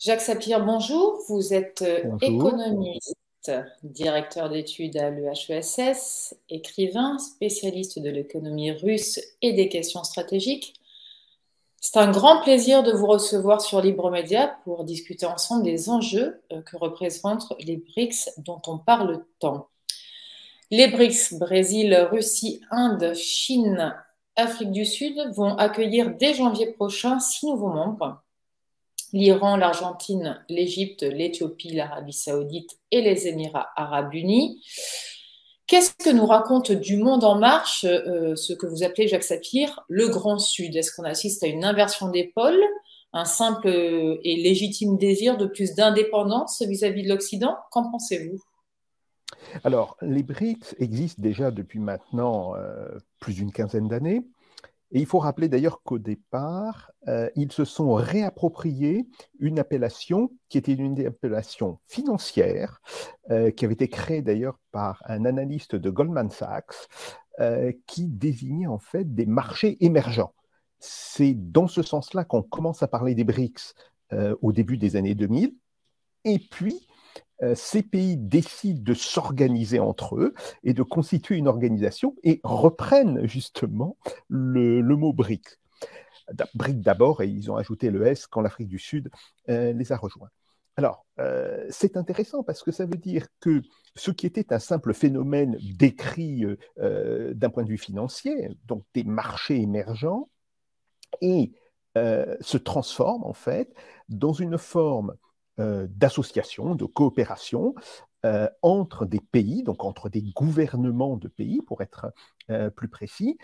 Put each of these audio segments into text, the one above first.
Jacques Sapir, bonjour. Vous êtes Bonjour. économiste, directeur d'études à l'EHESS, écrivain, spécialiste de l'économie russe et des questions stratégiques. C'est un grand plaisir de vous recevoir sur Libre Média pour discuter ensemble des enjeux que représentent les BRICS dont on parle tant. Les BRICS, Brésil, Russie, Inde, Chine, Afrique du Sud, vont accueillir dès janvier prochain 6 nouveaux membres: l'Iran, l'Argentine, l'Égypte, l'Éthiopie, l'Arabie saoudite et les Émirats arabes unis. Qu'est-ce que nous raconte du monde en marche, ce que vous appelez, Jacques Sapir, le Grand Sud? Est-ce qu'on assiste à une inversion des pôles, un simple et légitime désir de plus d'indépendance vis-à-vis de l'Occident? Qu'en pensez-vous? Alors, les BRICS existent déjà depuis maintenant plus d'une quinzaine d'années. Et il faut rappeler d'ailleurs qu'au départ, ils se sont réappropriés une appellation qui était une appellation financière, qui avait été créée d'ailleurs par un analyste de Goldman Sachs, qui désignait en fait des marchés émergents. C'est dans ce sens-là qu'on commence à parler des BRICS au début des années 2000. Et puis, ces pays décident de s'organiser entre eux et de constituer une organisation et reprennent justement le mot BRIC. BRIC d'abord, et ils ont ajouté le S quand l'Afrique du Sud les a rejoints. Alors, c'est intéressant parce que ça veut dire que ce qui était un simple phénomène décrit d'un point de vue financier, donc des marchés émergents, et se transforme en fait dans une forme d'association, de coopération entre des pays, donc entre des gouvernements de pays, pour être plus précis.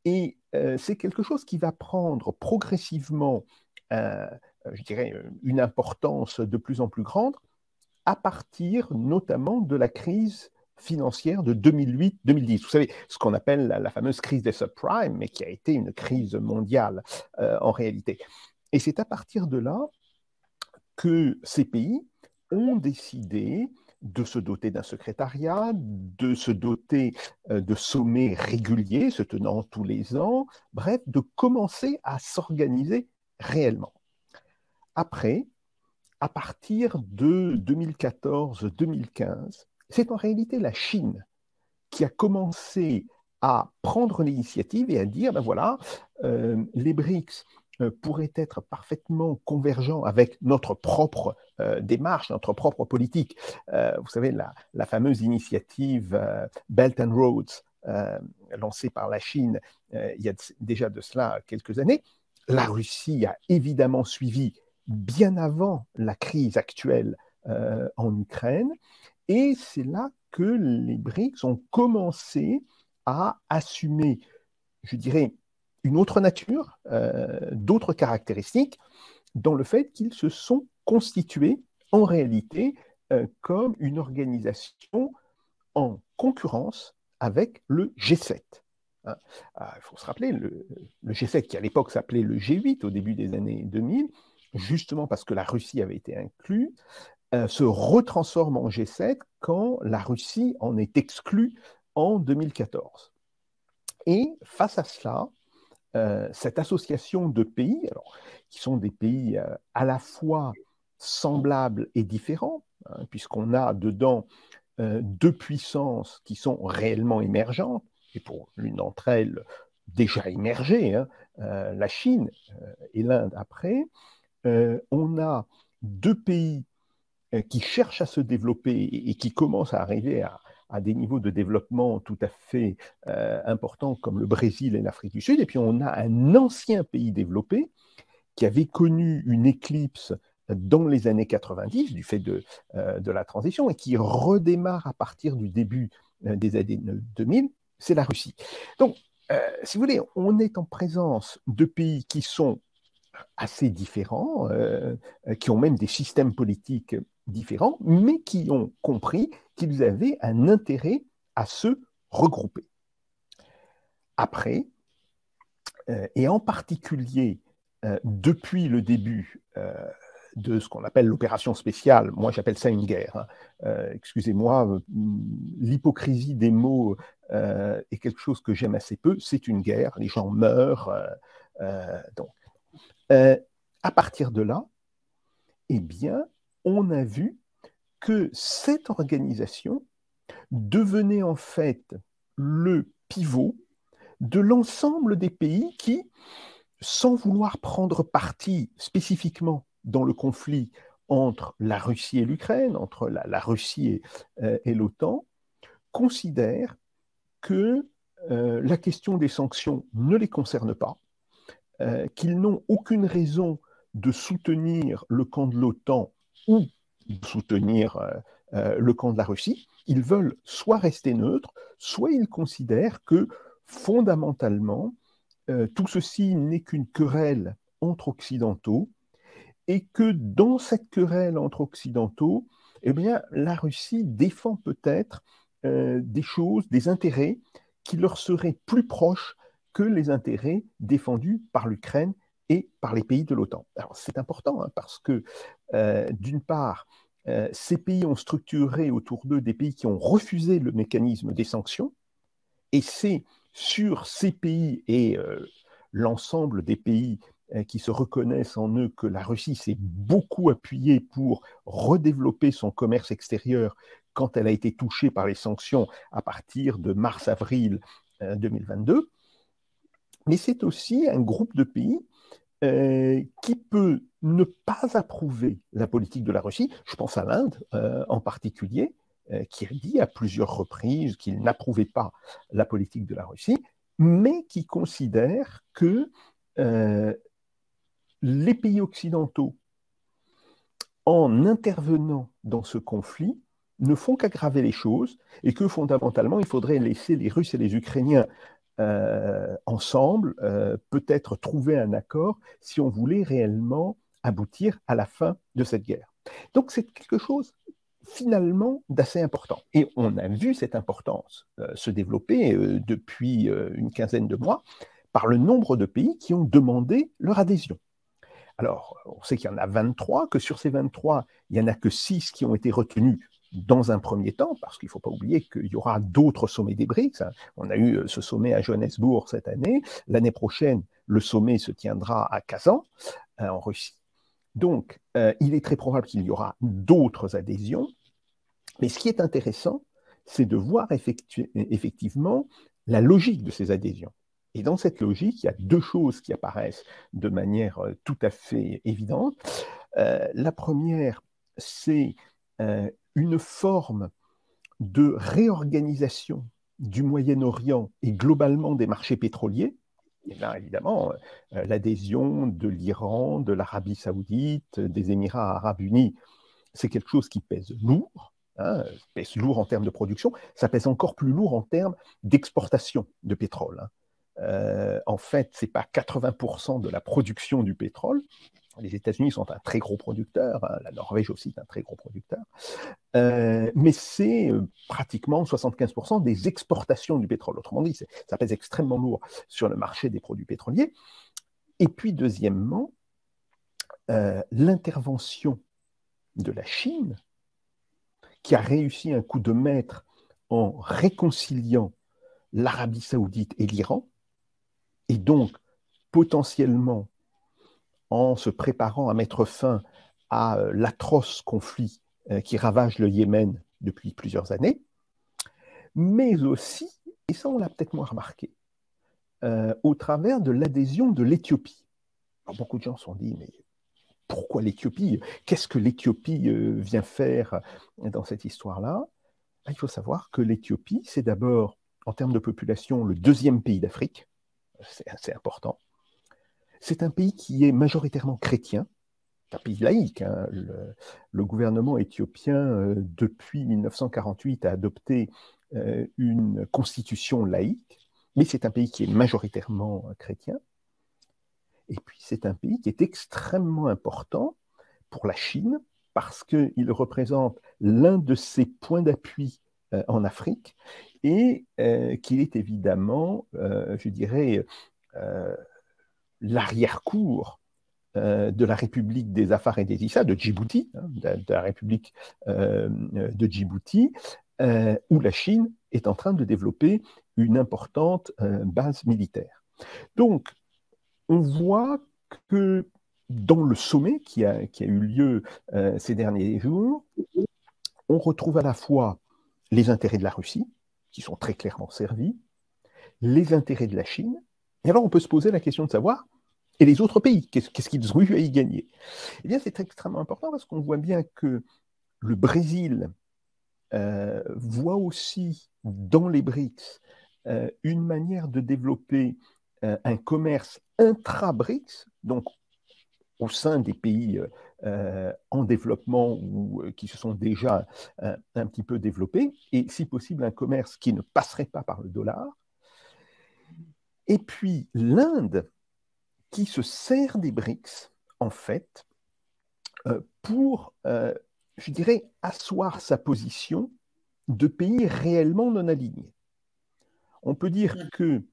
Et c'est quelque chose qui va prendre progressivement, euh, je dirais, une importance de plus en plus grande à partir notamment de la crise financière de 2008-2010. Vous savez, ce qu'on appelle la fameuse crise des subprimes, mais qui a été une crise mondiale en réalité. Et c'est à partir de là que ces pays ont décidé de se doter d'un secrétariat, de se doter de sommets réguliers se tenant tous les ans, bref, de commencer à s'organiser réellement. Après, à partir de 2014-2015, c'est en réalité la Chine qui a commencé à prendre l'initiative et à dire, ben voilà, les BRICS pourraient être parfaitement convergents avec notre propre démarche, notre propre politique. Vous savez, la fameuse initiative Belt and Roads, lancée par la Chine il y a déjà de cela quelques années. La Russie a évidemment suivi bien avant la crise actuelle en Ukraine. Et c'est là que les BRICS ont commencé à assumer, je dirais, une autre nature, d'autres caractéristiques, dans le fait qu'ils se sont constitués en réalité comme une organisation en concurrence avec le G7. Hein. Il faut se rappeler, le G7 qui à l'époque s'appelait le G8 au début des années 2000, justement parce que la Russie avait été inclue, se retransforme en G7 quand la Russie en est exclue en 2014. Et face à cela, cette association de pays, alors, qui sont des pays à la fois semblables et différents, hein, puisqu'on a dedans deux puissances qui sont réellement émergentes, et pour l'une d'entre elles déjà émergée, hein, la Chine et l'Inde après, on a deux pays qui cherchent à se développer et qui commencent à arriver à des niveaux de développement tout à fait importants comme le Brésil et l'Afrique du Sud. Et puis on a un ancien pays développé qui avait connu une éclipse dans les années 90 du fait de la transition et qui redémarre à partir du début des années 2000, c'est la Russie. Donc, si vous voulez, on est en présence de pays qui sont assez différents, qui ont même des systèmes politiques différents, mais qui ont compris qu'ils avaient un intérêt à se regrouper. Après, et en particulier depuis le début de ce qu'on appelle l'opération spéciale, moi j'appelle ça une guerre, hein. Excusez-moi, l'hypocrisie des mots est quelque chose que j'aime assez peu, c'est une guerre, les gens meurent, donc. Euh, à partir de là, eh bien, on a vu que cette organisation devenait en fait le pivot de l'ensemble des pays qui, sans vouloir prendre parti spécifiquement dans le conflit entre la Russie et l'Ukraine, entre la Russie et l'OTAN, considèrent que la question des sanctions ne les concerne pas, qu'ils n'ont aucune raison de soutenir le camp de l'OTAN ou de soutenir le camp de la Russie. Ils veulent soit rester neutres, soit ils considèrent que fondamentalement, tout ceci n'est qu'une querelle entre occidentaux et que dans cette querelle entre occidentaux, eh bien, la Russie défend peut-être des choses, des intérêts qui leur seraient plus proches que les intérêts défendus par l'Ukraine et par les pays de l'OTAN. Alors c'est important hein, parce que d'une part, ces pays ont structuré autour d'eux des pays qui ont refusé le mécanisme des sanctions, et c'est sur ces pays et l'ensemble des pays qui se reconnaissent en eux que la Russie s'est beaucoup appuyée pour redévelopper son commerce extérieur quand elle a été touchée par les sanctions à partir de mars-avril 2022. Mais c'est aussi un groupe de pays qui peut ne pas approuver la politique de la Russie. Je pense à l'Inde en particulier, qui a dit à plusieurs reprises qu'il n'approuvait pas la politique de la Russie, mais qui considère que les pays occidentaux, en intervenant dans ce conflit, ne font qu'aggraver les choses et que fondamentalement, il faudrait laisser les Russes et les Ukrainiens ensemble, peut-être trouver un accord si on voulait réellement aboutir à la fin de cette guerre. Donc c'est quelque chose finalement d'assez important. Et on a vu cette importance se développer depuis une quinzaine de mois par le nombre de pays qui ont demandé leur adhésion. Alors, on sait qu'il y en a 23, que sur ces 23, il n'y en a que 6 qui ont été retenus dans un premier temps, parce qu'il ne faut pas oublier qu'il y aura d'autres sommets des BRICS. On a eu ce sommet à Johannesburg cette année. L'année prochaine, le sommet se tiendra à Kazan, en Russie. Donc, il est très probable qu'il y aura d'autres adhésions. Mais ce qui est intéressant, c'est de voir effectivement la logique de ces adhésions. Et dans cette logique, il y a deux choses qui apparaissent de manière tout à fait évidente. La première, c'est une forme de réorganisation du Moyen-Orient et globalement des marchés pétroliers. Et là, évidemment, l'adhésion de l'Iran, de l'Arabie saoudite, des Émirats arabes unis, c'est quelque chose qui pèse lourd. Hein, pèse lourd en termes de production, ça pèse encore plus lourd en termes d'exportation de pétrole. Hein. En fait, ce n'est pas 80% de la production du pétrole. Les États-Unis sont un très gros producteur, hein, la Norvège aussi est un très gros producteur, mais c'est pratiquement 75% des exportations du pétrole. Autrement dit, ça pèse extrêmement lourd sur le marché des produits pétroliers. Et puis, deuxièmement, l'intervention de la Chine, qui a réussi un coup de maître en réconciliant l'Arabie saoudite et l'Iran, et donc potentiellement en se préparant à mettre fin à l'atroce conflit qui ravage le Yémen depuis plusieurs années, mais aussi, et ça on l'a peut-être moins remarqué, au travers de l'adhésion de l'Éthiopie. Beaucoup de gens se sont dit, mais pourquoi l'Éthiopie? Qu'est-ce que l'Éthiopie vient faire dans cette histoire-là? Il faut savoir que l'Éthiopie, c'est d'abord, en termes de population, le deuxième pays d'Afrique. C'est assez important. C'est un pays qui est majoritairement chrétien, un pays laïque. Hein. Le gouvernement éthiopien, depuis 1948, a adopté une constitution laïque, mais c'est un pays qui est majoritairement chrétien. Et puis, c'est un pays qui est extrêmement important pour la Chine parce qu'il représente l'un de ses points d'appui en Afrique et qu'il est évidemment, je dirais, l'arrière-cour de la République des Afar et des Issa, de Djibouti, hein, de la République de Djibouti, où la Chine est en train de développer une importante base militaire. Donc, on voit que dans le sommet qui a eu lieu ces derniers jours, on retrouve à la fois les intérêts de la Russie, qui sont très clairement servis, les intérêts de la Chine, et alors on peut se poser la question de savoir, et les autres pays, qu'est-ce qu'ils ont eu à y gagner? Eh bien, c'est extrêmement important parce qu'on voit bien que le Brésil voit aussi dans les BRICS une manière de développer un commerce intra-BRICS, donc au sein des pays en développement ou qui se sont déjà un petit peu développés, et si possible un commerce qui ne passerait pas par le dollar. Et puis l'Inde, qui se sert des BRICS, en fait, pour, je dirais, asseoir sa position de pays réellement non alignés. On peut dire que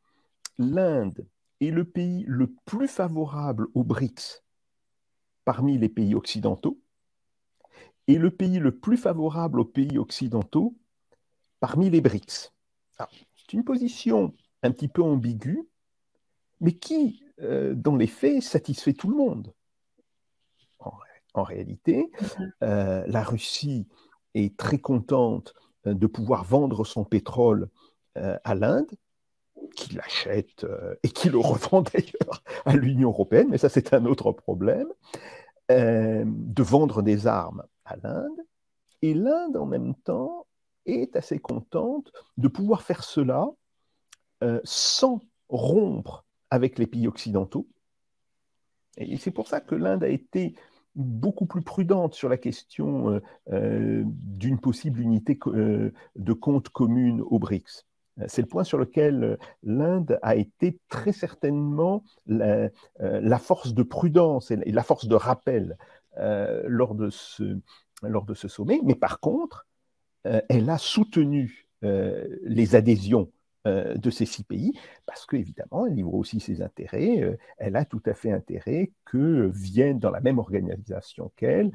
l'Inde est le pays le plus favorable aux BRICS parmi les pays occidentaux et le pays le plus favorable aux pays occidentaux parmi les BRICS. C'est une position un petit peu ambiguë, mais qui, dans les faits, satisfait tout le monde. En réalité, la Russie est très contente de pouvoir vendre son pétrole à l'Inde, qui l'achète et qui le revend d'ailleurs à l'Union européenne, mais ça c'est un autre problème, de vendre des armes à l'Inde. Et l'Inde, en même temps, est assez contente de pouvoir faire cela sans rompre avec les pays occidentaux. Et c'est pour ça que l'Inde a été beaucoup plus prudente sur la question d'une possible unité de compte commune aux BRICS. C'est le point sur lequel l'Inde a été très certainement la force de prudence et la force de rappel lors de ce sommet. Mais par contre, elle a soutenu les adhésions de ces 6 pays, parce qu'évidemment, elle y voit aussi ses intérêts. Elle a tout à fait intérêt que viennent dans la même organisation qu'elle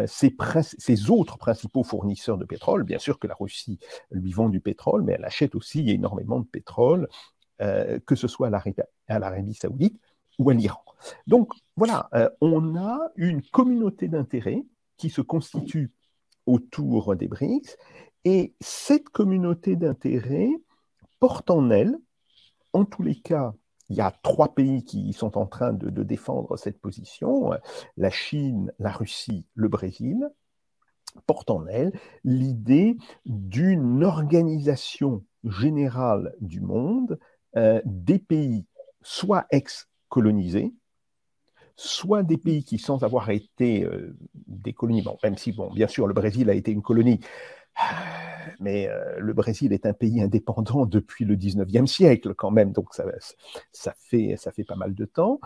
ses autres principaux fournisseurs de pétrole. Bien sûr que la Russie lui vend du pétrole, mais elle achète aussi énormément de pétrole, que ce soit à l'Arabie Saoudite ou à l'Iran. Donc voilà, on a une communauté d'intérêts qui se constitue autour des BRICS, et cette communauté d'intérêts porte en elle, en tous les cas, il y a 3 pays qui sont en train de défendre cette position, la Chine, la Russie, le Brésil, porte en elle l'idée d'une organisation générale du monde, des pays soit ex-colonisés, soit des pays qui, sans avoir été des colonies, bon, même si, bon, bien sûr, le Brésil a été une colonie, mais le Brésil est un pays indépendant depuis le 19e siècle quand même, donc ça fait pas mal de temps,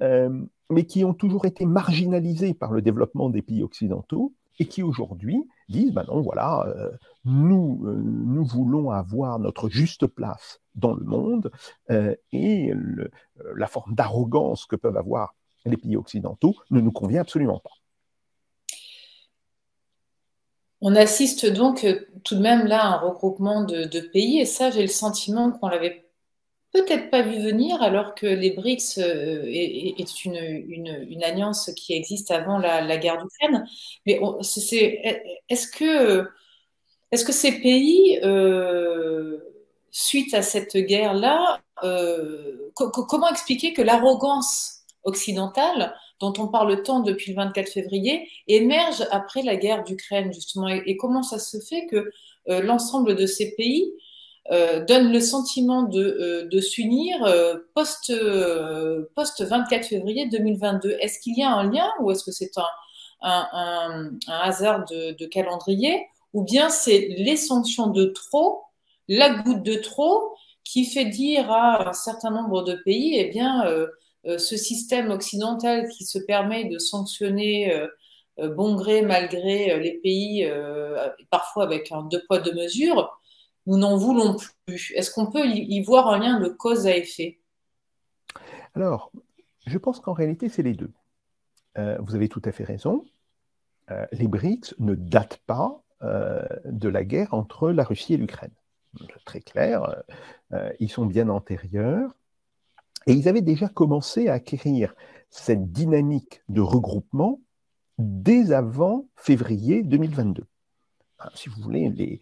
mais qui ont toujours été marginalisés par le développement des pays occidentaux et qui aujourd'hui disent, ben non, voilà, nous voulons avoir notre juste place dans le monde, et la forme d'arrogance que peuvent avoir les pays occidentaux ne nous convient absolument pas. On assiste donc tout de même là à un regroupement de pays, et ça, j'ai le sentiment qu'on l'avait peut-être pas vu venir, alors que les BRICS est une alliance qui existe avant la guerre d'Ukraine. Mais est-ce que ces pays, suite à cette guerre-là, comment expliquer que l'arrogance occidentale, dont on parle tant depuis le 24 février, émerge après la guerre d'Ukraine, justement, et comment ça se fait que l'ensemble de ces pays donne le sentiment de s'unir post 24 février 2022. Est-ce qu'il y a un lien, ou est-ce que c'est un hasard de calendrier, ou bien c'est les sanctions de trop, la goutte de trop, qui fait dire à un certain nombre de pays, eh bien, ce système occidental qui se permet de sanctionner bon gré, mal gré les pays, parfois avec un 2 poids 2 mesures, nous n'en voulons plus. Est-ce qu'on peut y voir un lien de cause à effet? Alors, je pense qu'en réalité, c'est les deux. Vous avez tout à fait raison. Les BRICS ne datent pas de la guerre entre la Russie et l'Ukraine. Très clair, ils sont bien antérieurs. Et ils avaient déjà commencé à acquérir cette dynamique de regroupement dès avant février 2022. Si vous voulez,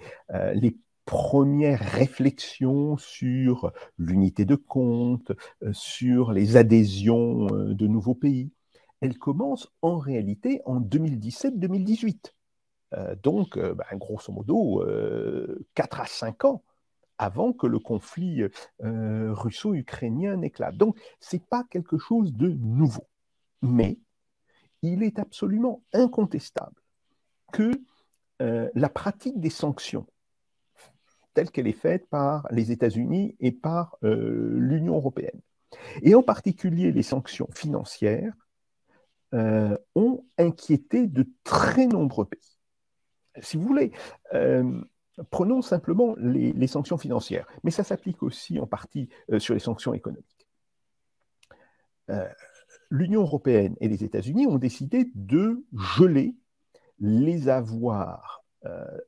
les premières réflexions sur l'unité de compte, sur les adhésions de nouveaux pays, elles commencent en réalité en 2017-2018. Donc, grosso modo, 4 à 5 ans avant que le conflit russo-ukrainien n'éclate. Donc, ce n'est pas quelque chose de nouveau. Mais il est absolument incontestable que la pratique des sanctions, telle qu'elle est faite par les États-Unis et par l'Union européenne, et en particulier les sanctions financières, ont inquiété de très nombreux pays. Si vous voulez, prenons simplement les sanctions financières, mais ça s'applique aussi en partie sur les sanctions économiques. L'Union européenne et les États-Unis ont décidé de geler les avoirs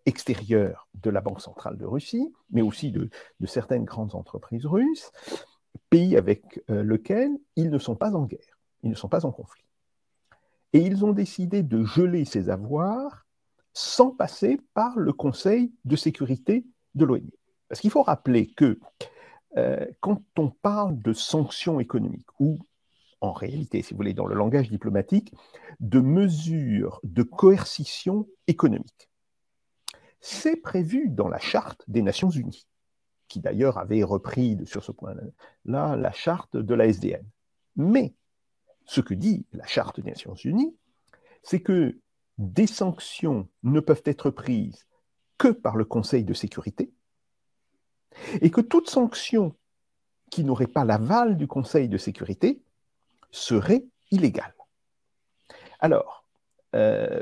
extérieurs de la Banque centrale de Russie, mais aussi de certaines grandes entreprises russes, pays avec lesquels ils ne sont pas en guerre, ils ne sont pas en conflit. Et ils ont décidé de geler ces avoirs sans passer par le Conseil de sécurité de l'ONU. Parce qu'il faut rappeler que quand on parle de sanctions économiques, ou en réalité, si vous voulez, dans le langage diplomatique, de mesures de coercition économique, c'est prévu dans la Charte des Nations Unies, qui d'ailleurs avait repris sur ce point-là la charte de la SDN. Mais ce que dit la Charte des Nations Unies, c'est que des sanctions ne peuvent être prises que par le Conseil de sécurité, et que toute sanction qui n'aurait pas l'aval du Conseil de sécurité serait illégale. Alors,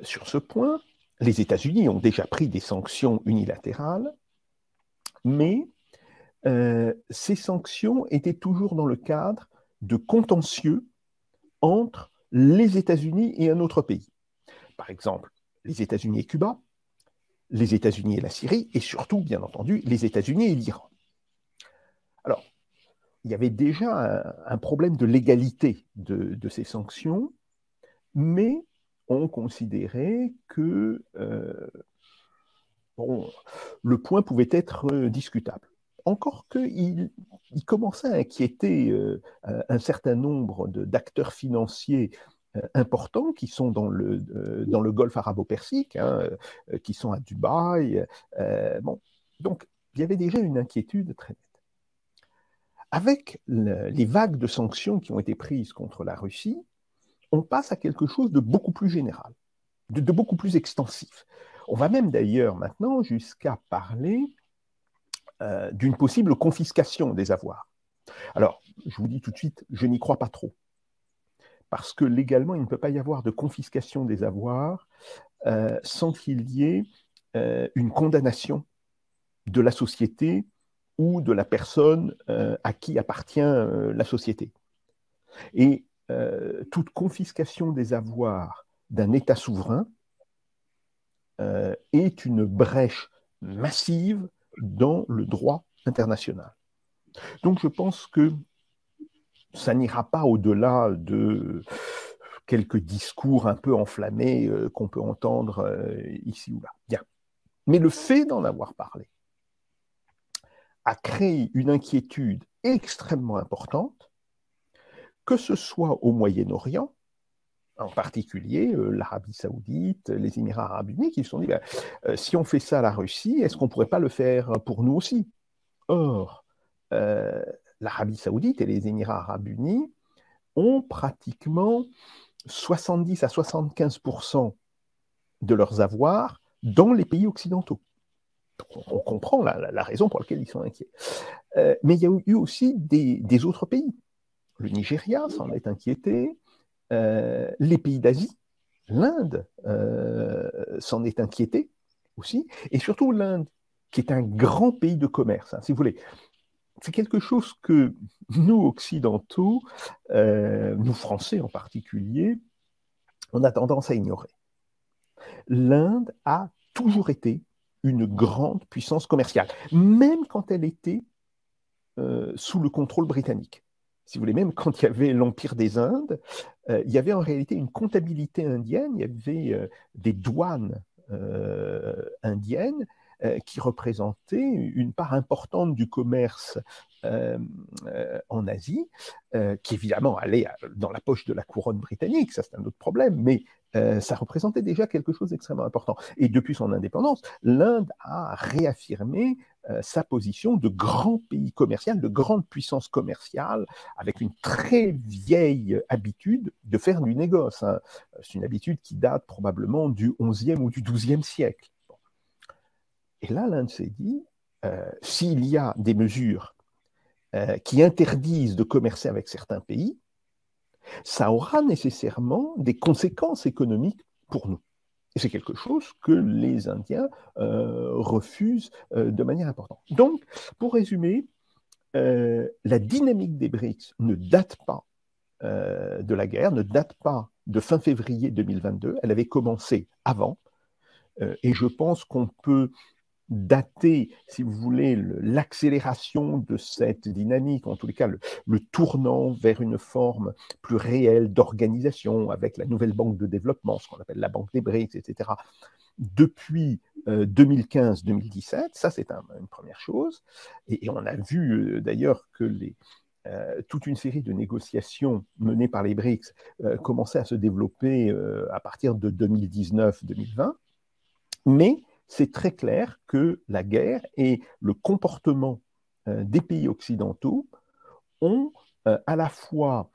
sur ce point, les États-Unis ont déjà pris des sanctions unilatérales, mais ces sanctions étaient toujours dans le cadre de contentieux entre les États-Unis et un autre pays. Par exemple, les États-Unis et Cuba, les États-Unis et la Syrie, et surtout, bien entendu, les États-Unis et l'Iran. Alors, il y avait déjà un problème de légalité de ces sanctions, mais on considérait que le point pouvait être discutable. Encore qu'il commençait à inquiéter un certain nombre d'acteurs financiers importants qui sont dans le Golfe arabo-persique, qui sont à Dubaï. Donc, il y avait déjà une inquiétude très nette. Avec les vagues de sanctions qui ont été prises contre la Russie, on passe à quelque chose de beaucoup plus général, de beaucoup plus extensif. On va même d'ailleurs maintenant jusqu'à parler d'une possible confiscation des avoirs. Alors, je vous dis tout de suite, je n'y crois pas trop. Parce que légalement, il ne peut pas y avoir de confiscation des avoirs sans qu'il y ait une condamnation de la société ou de la personne à qui appartient la société. Et toute confiscation des avoirs d'un État souverain est une brèche massive dans le droit international. Donc je pense que ça n'ira pas au-delà de quelques discours un peu enflammés qu'on peut entendre ici ou là. Bien. Mais le fait d'en avoir parlé a créé une inquiétude extrêmement importante, que ce soit au Moyen-Orient, en particulier l'Arabie Saoudite, les Émirats Arabes Unis, qui se sont dit si on fait ça à la Russie, est-ce qu'on ne pourrait pas le faire pour nous aussi? Or, l'Arabie Saoudite et les Émirats Arabes Unis ont pratiquement 70 à 75% de leurs avoirs dans les pays occidentaux. On comprend la raison pour laquelle ils sont inquiets. Mais il y a eu aussi des autres pays. Le Nigeria s'en est inquiété, les pays d'Asie, l'Inde s'en est inquiété aussi, et surtout l'Inde, qui est un grand pays de commerce, si vous voulez. C'est quelque chose que nous, occidentaux, nous Français en particulier, on a tendance à ignorer. L'Inde a toujours été une grande puissance commerciale, même quand elle était sous le contrôle britannique. Si vous voulez, même quand il y avait l'Empire des Indes, il y avait en réalité une comptabilité indienne, il y avait des douanes indiennes qui représentaient une part importante du commerce en Asie, qui évidemment allait dans la poche de la couronne britannique, ça c'est un autre problème, mais ça représentait déjà quelque chose d'extrêmement important. Et depuis son indépendance, l'Inde a réaffirmé sa position de grand pays commercial, de grande puissance commerciale, avec une très vieille habitude de faire du négoce. Hein. C'est une habitude qui date probablement du XIe ou du XIIe siècle. Bon. Et là, l'Inde s'est dit, s'il y a des mesures qui interdisent de commercer avec certains pays, ça aura nécessairement des conséquences économiques pour nous. Et c'est quelque chose que les Indiens refusent de manière importante. Donc, pour résumer, la dynamique des BRICS ne date pas de la guerre, ne date pas de fin février 2022, elle avait commencé avant, et je pense qu'on peut dater, si vous voulez, l'accélération de cette dynamique, en tous les cas le tournant vers une forme plus réelle d'organisation avec la nouvelle banque de développement, ce qu'on appelle la banque des BRICS, etc., depuis 2015-2017, ça c'est une première chose, et on a vu d'ailleurs que toute une série de négociations menées par les BRICS commençaient à se développer à partir de 2019-2020, mais c'est très clair que la guerre et le comportement des pays occidentaux ont à la fois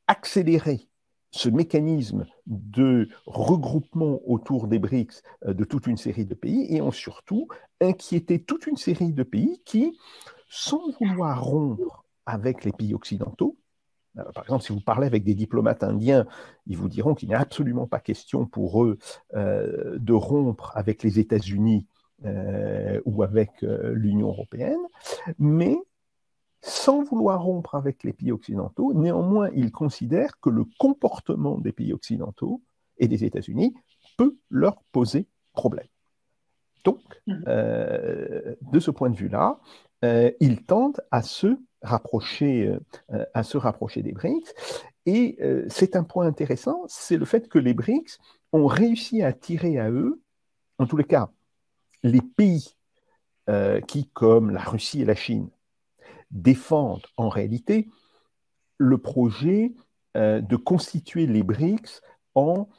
accéléré ce mécanisme de regroupement autour des BRICS de toute une série de pays et ont surtout inquiété toute une série de pays qui, sans vouloir rompre avec les pays occidentaux, par exemple, si vous parlez avec des diplomates indiens, ils vous diront qu'il n'est absolument pas question pour eux de rompre avec les États-Unis ou avec l'Union européenne, mais sans vouloir rompre avec les pays occidentaux, néanmoins, ils considèrent que le comportement des pays occidentaux et des États-Unis peut leur poser problème. Donc, de ce point de vue-là, ils tendent à se rapprocher des BRICS. Et c'est un point intéressant, c'est le fait que les BRICS ont réussi à attirer à eux, en tous les cas, les pays qui, comme la Russie et la Chine, défendent en réalité le projet de constituer les BRICS en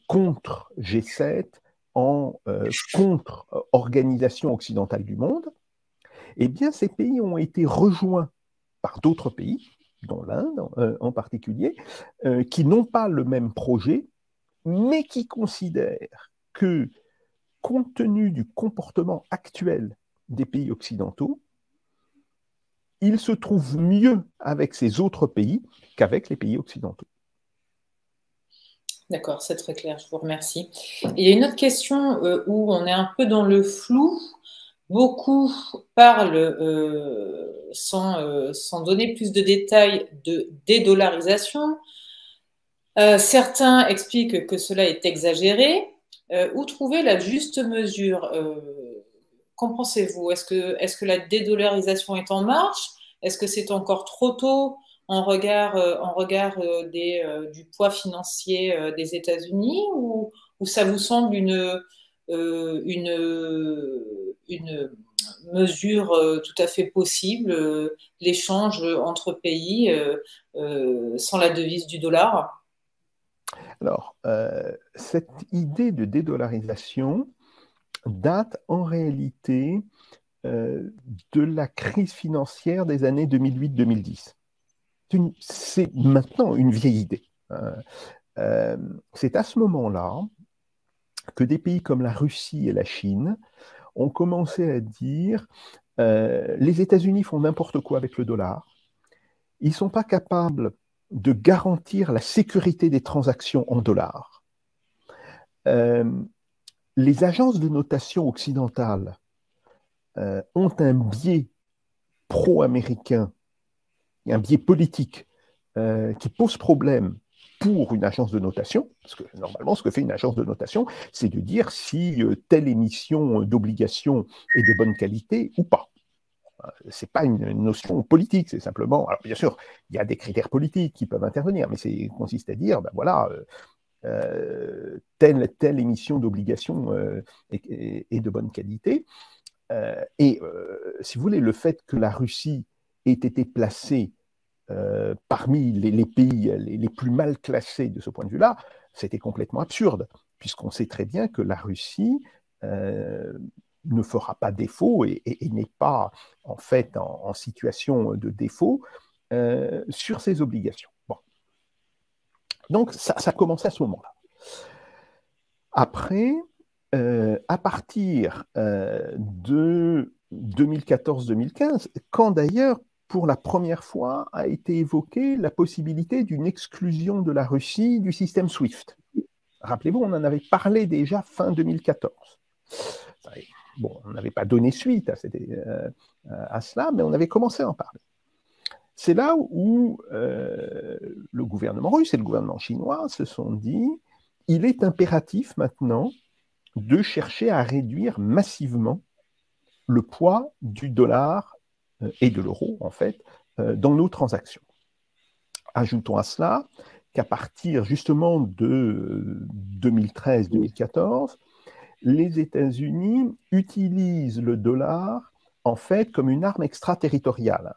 contre G7, en contre-organisation occidentale du monde. Eh bien, ces pays ont été rejoints par d'autres pays, dont l'Inde en particulier, qui n'ont pas le même projet, mais qui considèrent que, compte tenu du comportement actuel des pays occidentaux, ils se trouvent mieux avec ces autres pays qu'avec les pays occidentaux. D'accord, c'est très clair, je vous remercie. Il y a une autre question où on est un peu dans le flou. Beaucoup parlent, sans donner plus de détails, de dédollarisation. Certains expliquent que cela est exagéré. Où trouver la juste mesure? Qu'en pensez-vous? Est-ce que la dédollarisation est en marche? Est-ce que c'est encore trop tôt en regard du poids financier des États-Unis ou ça vous semble une mesure tout à fait possible, l'échange entre pays sans la devise du dollar? Alors, cette idée de dédollarisation date en réalité de la crise financière des années 2008-2010. C'est maintenant une vieille idée. C'est à ce moment-là que des pays comme la Russie et la Chine ont commencé à dire les États-Unis font n'importe quoi avec le dollar, ils ne sont pas capables de garantir la sécurité des transactions en dollars. Les agences de notation occidentales ont un biais pro-américain, un biais politique qui pose problème pour une agence de notation, parce que normalement, ce que fait une agence de notation, c'est de dire si telle émission d'obligation est de bonne qualité ou pas. Ce n'est pas une notion politique, c'est simplement... Alors bien sûr, il y a des critères politiques qui peuvent intervenir, mais ça consiste à dire, ben voilà, telle émission d'obligation est de bonne qualité. Si vous voulez, le fait que la Russie ait été placée parmi les pays les plus mal classés de ce point de vue-là, c'était complètement absurde, puisqu'on sait très bien que la Russie ne fera pas défaut et n'est pas en fait en situation de défaut sur ses obligations. Bon. Donc ça a commencé à ce moment-là. Après, à partir de 2014-2015, quand d'ailleurs, pour la première fois, a été évoquée la possibilité d'une exclusion de la Russie du système SWIFT. Rappelez-vous, on en avait parlé déjà fin 2014. Bon, on n'avait pas donné suite à cela, mais on avait commencé à en parler. C'est là où le gouvernement russe et le gouvernement chinois se sont dit il est impératif maintenant de chercher à réduire massivement le poids du dollar et de l'euro, en fait, dans nos transactions. Ajoutons à cela qu'à partir justement de 2013-2014, les États-Unis utilisent le dollar en fait comme une arme extraterritoriale.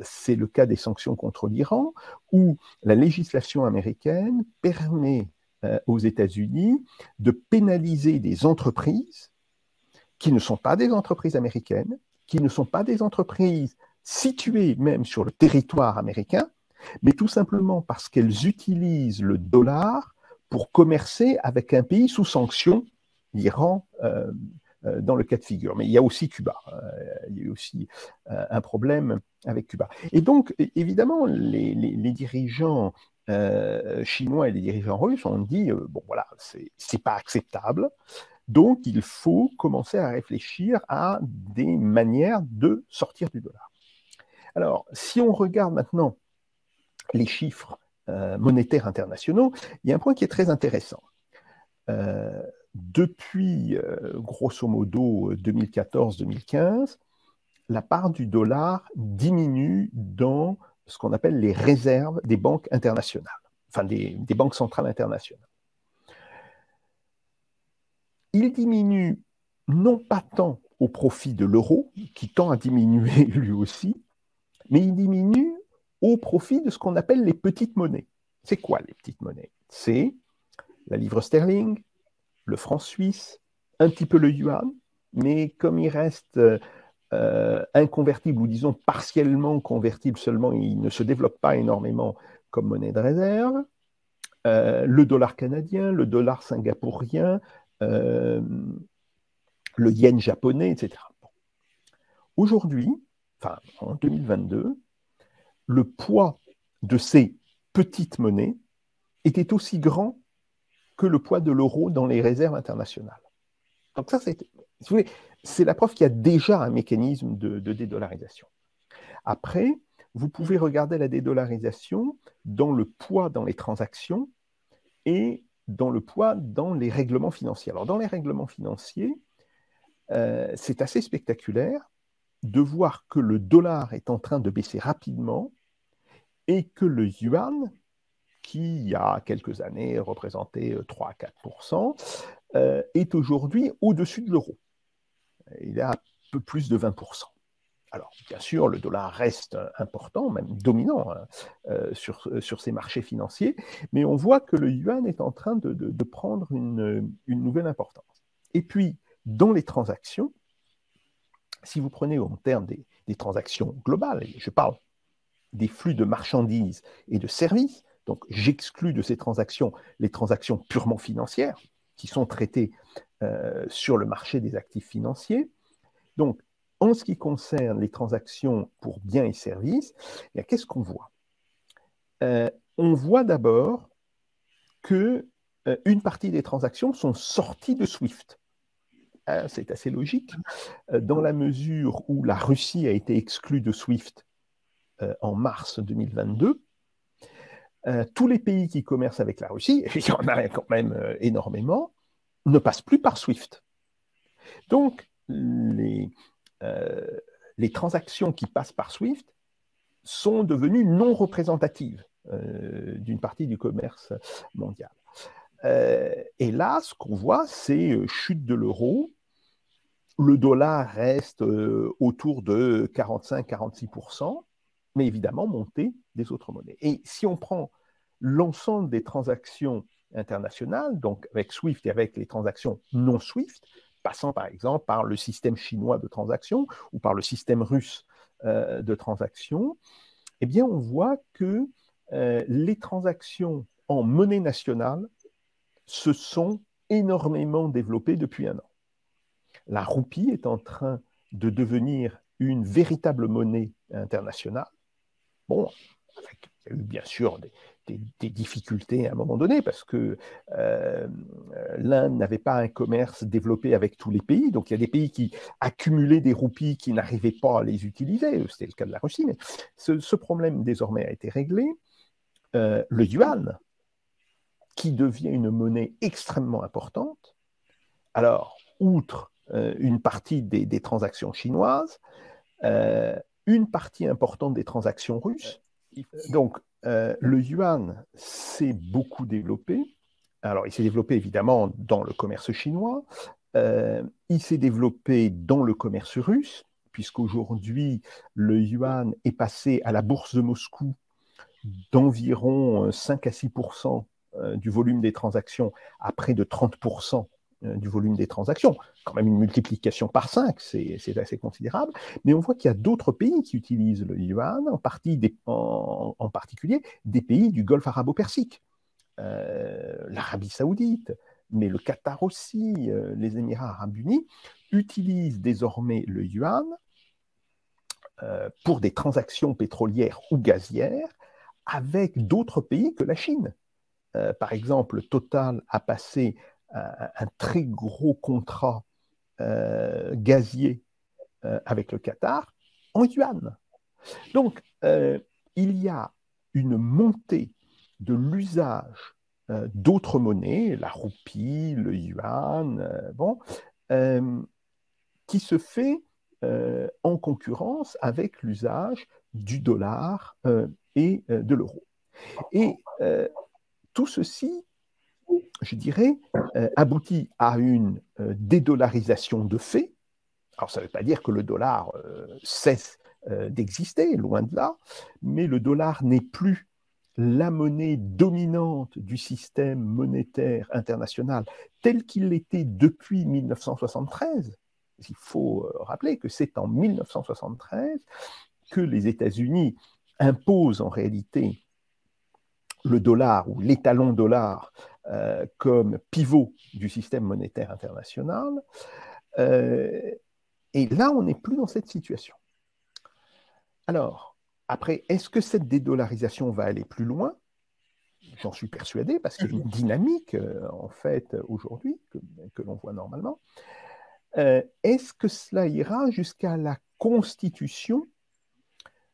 C'est le cas des sanctions contre l'Iran, où la législation américaine permet aux États-Unis de pénaliser des entreprises qui ne sont pas des entreprises américaines, qui ne sont pas des entreprises situées même sur le territoire américain, mais tout simplement parce qu'elles utilisent le dollar pour commercer avec un pays sous sanction, l'Iran, dans le cas de figure. Mais il y a aussi Cuba. Il y a eu aussi un problème avec Cuba. Et donc, évidemment, les dirigeants chinois et les dirigeants russes ont dit bon, voilà, c'est pas acceptable. Donc, il faut commencer à réfléchir à des manières de sortir du dollar. Alors, si on regarde maintenant les chiffres monétaires internationaux, il y a un point qui est très intéressant. Depuis, grosso modo, 2014-2015, la part du dollar diminue dans ce qu'on appelle les réserves des banques internationales, enfin des banques centrales internationales. Il diminue non pas tant au profit de l'euro, qui tend à diminuer lui aussi, mais il diminue au profit de ce qu'on appelle les petites monnaies. C'est quoi les petites monnaies? C'est la livre sterling, le franc suisse, un petit peu le yuan, mais comme il reste inconvertible, ou disons partiellement convertible seulement, il ne se développe pas énormément comme monnaie de réserve, le dollar canadien, le dollar singapourien, le yen japonais, etc. Aujourd'hui, enfin en 2022, le poids de ces petites monnaies était aussi grand que le poids de l'euro dans les réserves internationales. Donc ça, c'est la preuve qu'il y a déjà un mécanisme de dédollarisation. Après, vous pouvez regarder la dédollarisation dans le poids dans les transactions et dans le poids dans les règlements financiers. Alors, dans les règlements financiers, c'est assez spectaculaire de voir que le dollar est en train de baisser rapidement et que le yuan, qui, il y a quelques années, représentait 3 à 4%, est aujourd'hui au-dessus de l'euro. Il est à un peu plus de 20%. Alors, bien sûr, le dollar reste important, même dominant sur ces marchés financiers, mais on voit que le yuan est en train de prendre une nouvelle importance. Et puis, dans les transactions, si vous prenez en termes des transactions globales, et je parle des flux de marchandises et de services, donc j'exclus de ces transactions les transactions purement financières qui sont traitées sur le marché des actifs financiers. Donc, en ce qui concerne les transactions pour biens et services, qu'est-ce qu'on voit? On voit d'abord qu'une partie des transactions sont sorties de SWIFT. C'est assez logique, dans la mesure où la Russie a été exclue de SWIFT en mars 2022. Tous les pays qui commercent avec la Russie, et il y en a quand même énormément, ne passent plus par SWIFT. Donc, les transactions qui passent par SWIFT sont devenues non représentatives d'une partie du commerce mondial. Et là, ce qu'on voit, c'est chute de l'euro. Le dollar reste autour de 45-46%, mais évidemment montée des autres monnaies. Et si on prend l'ensemble des transactions internationales, donc avec SWIFT et avec les transactions non SWIFT, passant par exemple par le système chinois de transactions ou par le système russe de transactions, eh bien on voit que les transactions en monnaie nationale se sont énormément développées depuis un an. La roupie est en train de devenir une véritable monnaie internationale. Bon, il y a eu bien sûr des difficultés à un moment donné parce que l'Inde n'avait pas un commerce développé avec tous les pays. Donc il y a des pays qui accumulaient des roupies qui n'arrivaient pas à les utiliser. C'était le cas de la Russie. Mais ce problème désormais a été réglé. Le yuan, qui devient une monnaie extrêmement importante. Alors, outre une partie des transactions chinoises, une partie importante des transactions russes. Donc, le yuan s'est beaucoup développé. Alors, il s'est développé évidemment dans le commerce chinois, il s'est développé dans le commerce russe, puisqu'aujourd'hui, le yuan est passé à la bourse de Moscou d'environ 5 à 6% du volume des transactions à près de 30% du volume des transactions. Quand même une multiplication par 5, c'est assez considérable. Mais on voit qu'il y a d'autres pays qui utilisent le yuan, en particulier des pays du Golfe arabo-persique. L'Arabie saoudite, mais le Qatar aussi, les Émirats arabes unis, utilisent désormais le yuan pour des transactions pétrolières ou gazières avec d'autres pays que la Chine. Par exemple, Total a passé un très gros contrat gazier avec le Qatar en yuan. Donc, il y a une montée de l'usage d'autres monnaies, la roupie, le yuan, qui se fait en concurrence avec l'usage du dollar et de l'euro. Et tout ceci, je dirais, aboutit à une dédollarisation de fait. Alors, ça ne veut pas dire que le dollar cesse d'exister, loin de là, mais le dollar n'est plus la monnaie dominante du système monétaire international tel qu'il l'était depuis 1973. Il faut rappeler que c'est en 1973 que les États-Unis imposent en réalité le dollar ou l'étalon dollar comme pivot du système monétaire international. Et là, on n'est plus dans cette situation. Alors, après, est-ce que cette dédollarisation va aller plus loin? J'en suis persuadé, parce qu'il y a une dynamique, en fait, aujourd'hui, que l'on voit normalement. Est-ce que cela ira jusqu'à la constitution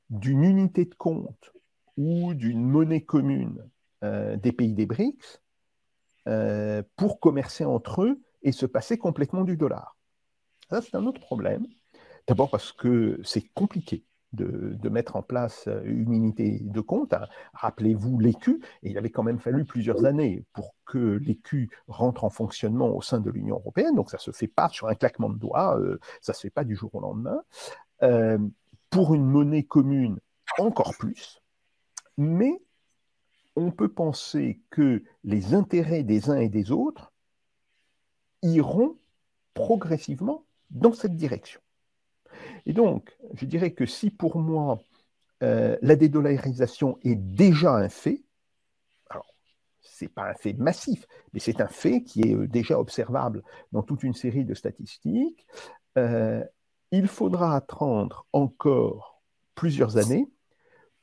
d'une unité de compte ou d'une monnaie commune des pays des BRICS pour commercer entre eux et se passer complètement du dollar? Ça, c'est un autre problème. D'abord parce que c'est compliqué de mettre en place une unité de compte. Rappelez-vous l'écu, et il avait quand même fallu plusieurs années pour que l'écu rentre en fonctionnement au sein de l'Union européenne, donc ça ne se fait pas sur un claquement de doigts, ça ne se fait pas du jour au lendemain. Pour une monnaie commune, encore plus, mais on peut penser que les intérêts des uns et des autres iront progressivement dans cette direction. Et donc, je dirais que si pour moi, la dédollarisation est déjà un fait, alors, ce n'est pas un fait massif, mais c'est un fait qui est déjà observable dans toute une série de statistiques, il faudra attendre encore plusieurs années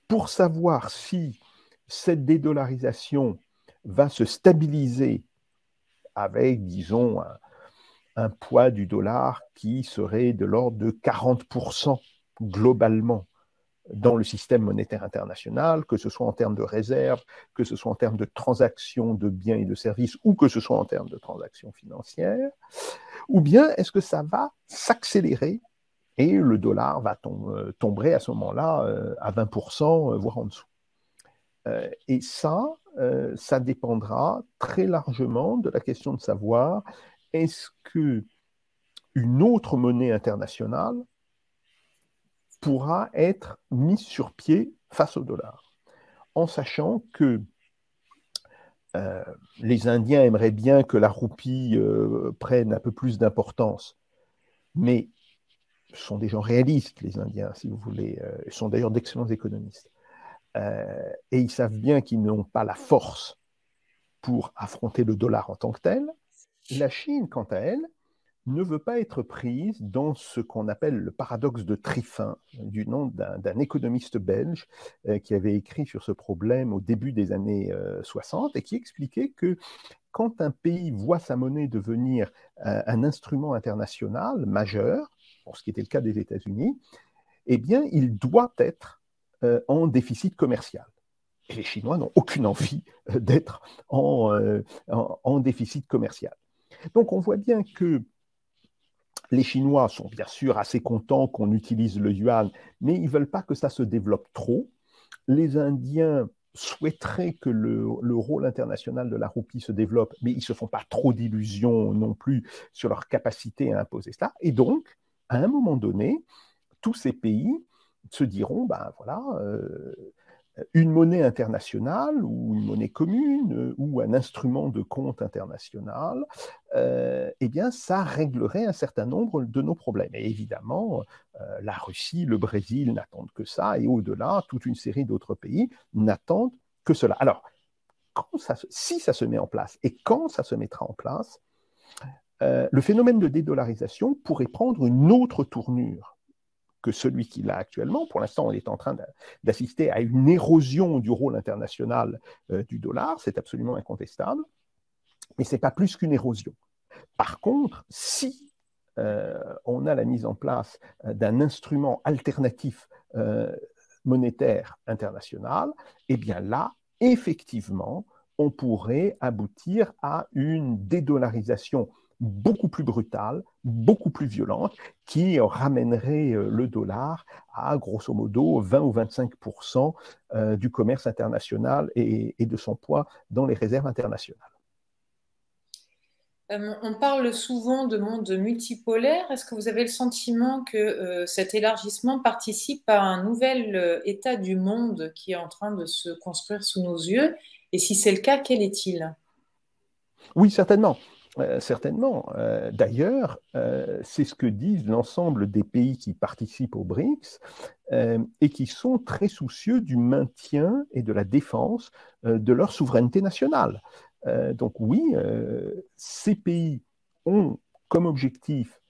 pour savoir si cette dédollarisation va se stabiliser avec, disons, un poids du dollar qui serait de l'ordre de 40% globalement dans le système monétaire international, que ce soit en termes de réserves, que ce soit en termes de transactions de biens et de services, ou que ce soit en termes de transactions financières, ou bien est-ce que ça va s'accélérer et le dollar va tomber à ce moment-là à 20%, voire en dessous. Et ça dépendra très largement de la question de savoir est-ce qu'une autre monnaie internationale pourra être mise sur pied face au dollar, en sachant que les Indiens aimeraient bien que la roupie prenne un peu plus d'importance, mais ce sont des gens réalistes, les Indiens, si vous voulez. Ils sont d'ailleurs d'excellents économistes. Et ils savent bien qu'ils n'ont pas la force pour affronter le dollar en tant que tel. La Chine, quant à elle, ne veut pas être prise dans ce qu'on appelle le paradoxe de Triffin, du nom d'un économiste belge qui avait écrit sur ce problème au début des années 60 et qui expliquait que quand un pays voit sa monnaie devenir un instrument international majeur, pour ce qui était le cas des États-Unis, eh bien, il doit être en déficit commercial. Et les Chinois n'ont aucune envie d'être en déficit commercial. Donc, on voit bien que les Chinois sont bien sûr assez contents qu'on utilise le yuan, mais ils ne veulent pas que ça se développe trop. Les Indiens souhaiteraient que le rôle international de la roupie se développe, mais ils ne se font pas trop d'illusions non plus sur leur capacité à imposer cela. Et donc, à un moment donné, tous ces pays se diront, ben voilà, une monnaie internationale ou une monnaie commune ou un instrument de compte international, eh bien, ça réglerait un certain nombre de nos problèmes. Et évidemment, la Russie, le Brésil n'attendent que ça, et au-delà, toute une série d'autres pays n'attendent que cela. Alors, si ça se met en place, et quand ça se mettra en place, le phénomène de dédollarisation pourrait prendre une autre tournure que celui qu'il a actuellement. Pour l'instant, on est en train d'assister à une érosion du rôle international du dollar, c'est absolument incontestable, mais ce n'est pas plus qu'une érosion. Par contre, si on a la mise en place d'un instrument alternatif monétaire international, eh bien là, effectivement, on pourrait aboutir à une dédollarisation beaucoup plus brutale, beaucoup plus violente, qui ramènerait le dollar à grosso modo 20 ou 25% du commerce international et de son poids dans les réserves internationales. On parle souvent de monde multipolaire. Est-ce que vous avez le sentiment que cet élargissement participe à un nouvel état du monde qui est en train de se construire sous nos yeux? Et si c'est le cas, quel est-il? Oui, certainement. Certainement. D'ailleurs, c'est ce que disent l'ensemble des pays qui participent aux BRICS et qui sont très soucieux du maintien et de la défense de leur souveraineté nationale. Donc oui, ces pays ont comme objectif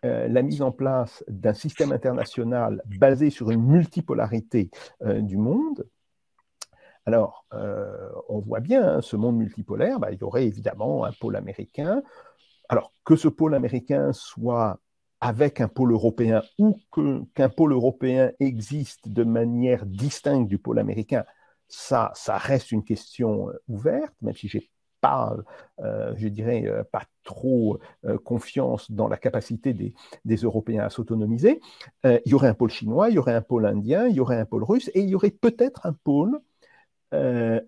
la mise en place d'un système international basé sur une multipolarité du monde. Alors, on voit bien, hein, ce monde multipolaire, il y aurait évidemment un pôle américain. Alors, que ce pôle américain soit avec un pôle européen ou qu'un pôle européen existe de manière distincte du pôle américain, ça reste une question ouverte, même si j'ai pas, je dirais, pas trop confiance dans la capacité des Européens à s'autonomiser. Il y aurait un pôle chinois, il y aurait un pôle indien, il y aurait un pôle russe, et il y aurait peut-être un pôle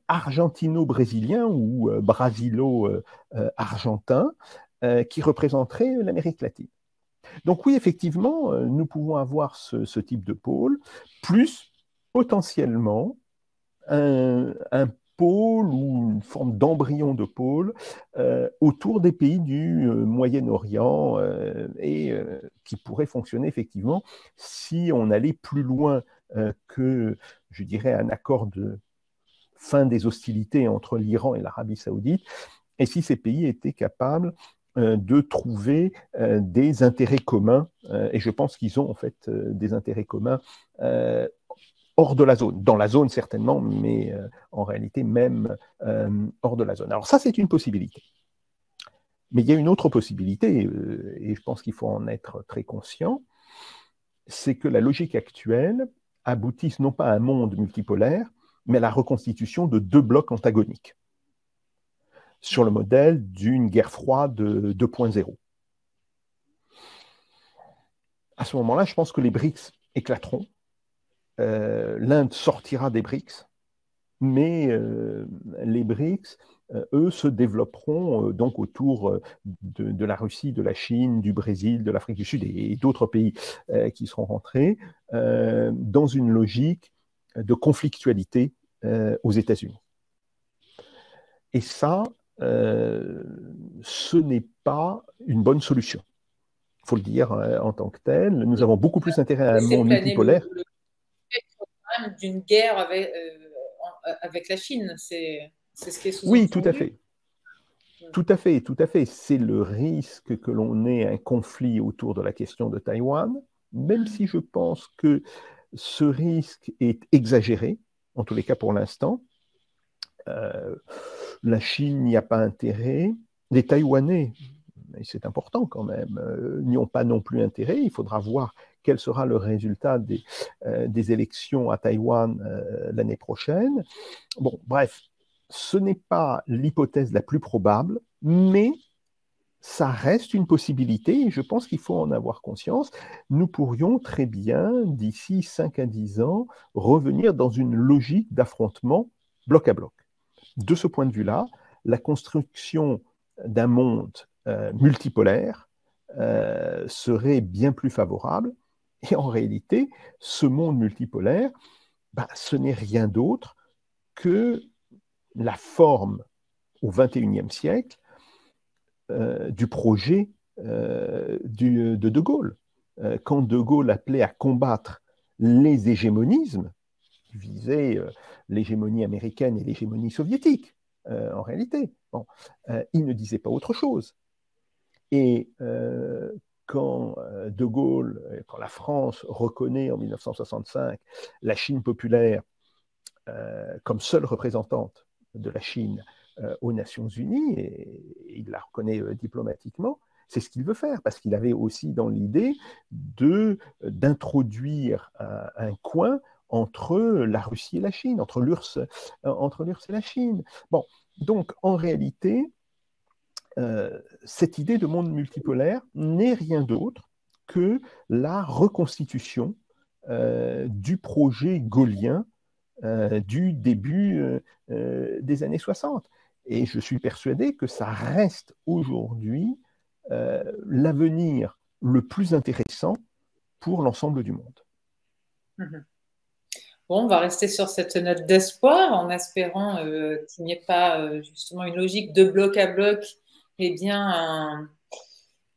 argentino-brésilien ou brasilo-argentin qui représenterait l'Amérique latine. Donc oui, effectivement, nous pouvons avoir ce type de pôle, plus potentiellement un pôle ou une forme d'embryon de pôle autour des pays du Moyen-Orient et qui pourrait fonctionner effectivement si on allait plus loin que, je dirais, un accord de fin des hostilités entre l'Iran et l'Arabie saoudite, et si ces pays étaient capables de trouver des intérêts communs, et je pense qu'ils ont en fait des intérêts communs hors de la zone, dans la zone certainement, mais en réalité même hors de la zone. Alors ça, c'est une possibilité. Mais il y a une autre possibilité, et je pense qu'il faut en être très conscient, c'est que la logique actuelle aboutisse non pas à un monde multipolaire, mais à la reconstitution de deux blocs antagoniques, sur le modèle d'une guerre froide 2.0. À ce moment-là, je pense que les BRICS éclateront. L'Inde sortira des BRICS, mais les BRICS, eux, se développeront donc autour de la Russie, de la Chine, du Brésil, de l'Afrique du Sud et d'autres pays qui seront rentrés dans une logique de conflictualité aux États-Unis. Et ça, ce n'est pas une bonne solution. Il faut le dire en tant que tel. Nous avons beaucoup plus intérêt à un monde multipolaire. D'une guerre avec la Chine, c'est ce qui est sous-entendu. Oui, tout à fait. Tout à fait, tout à fait. C'est le risque que l'on ait un conflit autour de la question de Taïwan, même si je pense que ce risque est exagéré, en tous les cas pour l'instant. La Chine n'y a pas intérêt. Les Taïwanais, et c'est important quand même, n'y ont pas non plus intérêt. Il faudra voir quel sera le résultat des élections à Taïwan l'année prochaine. Bon, bref, ce n'est pas l'hypothèse la plus probable, mais ça reste une possibilité et je pense qu'il faut en avoir conscience. Nous pourrions très bien, d'ici 5 à 10 ans, revenir dans une logique d'affrontement bloc à bloc. De ce point de vue-là, la construction d'un monde multipolaire serait bien plus favorable. Et en réalité, ce monde multipolaire, ce n'est rien d'autre que la forme au XXIe siècle du projet de De Gaulle. Quand De Gaulle appelait à combattre les hégémonismes, il visait l'hégémonie américaine et l'hégémonie soviétique, en réalité. Bon, il ne disait pas autre chose. Et quand De Gaulle, quand la France reconnaît en 1965 la Chine populaire comme seule représentante de la Chine aux Nations Unies, et il la reconnaît diplomatiquement, c'est ce qu'il veut faire, parce qu'il avait aussi dans l'idée d'introduire un coin entre la Russie et la Chine, entre l'URSS et la Chine. Bon, donc en réalité, cette idée de monde multipolaire n'est rien d'autre que la reconstitution du projet gaullien du début des années 60. Et je suis persuadé que ça reste aujourd'hui l'avenir le plus intéressant pour l'ensemble du monde. Bon, on va rester sur cette note d'espoir en espérant qu'il n'y ait pas justement une logique de bloc à bloc, mais bien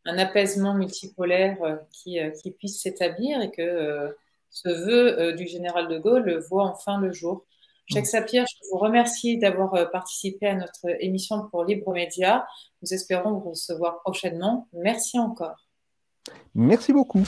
un apaisement multipolaire qui puisse s'établir et que ce vœu du général de Gaulle voit enfin le jour. Jacques Sapir, je vous remercie d'avoir participé à notre émission pour Libre Média. Nous espérons vous recevoir prochainement. Merci encore. Merci beaucoup.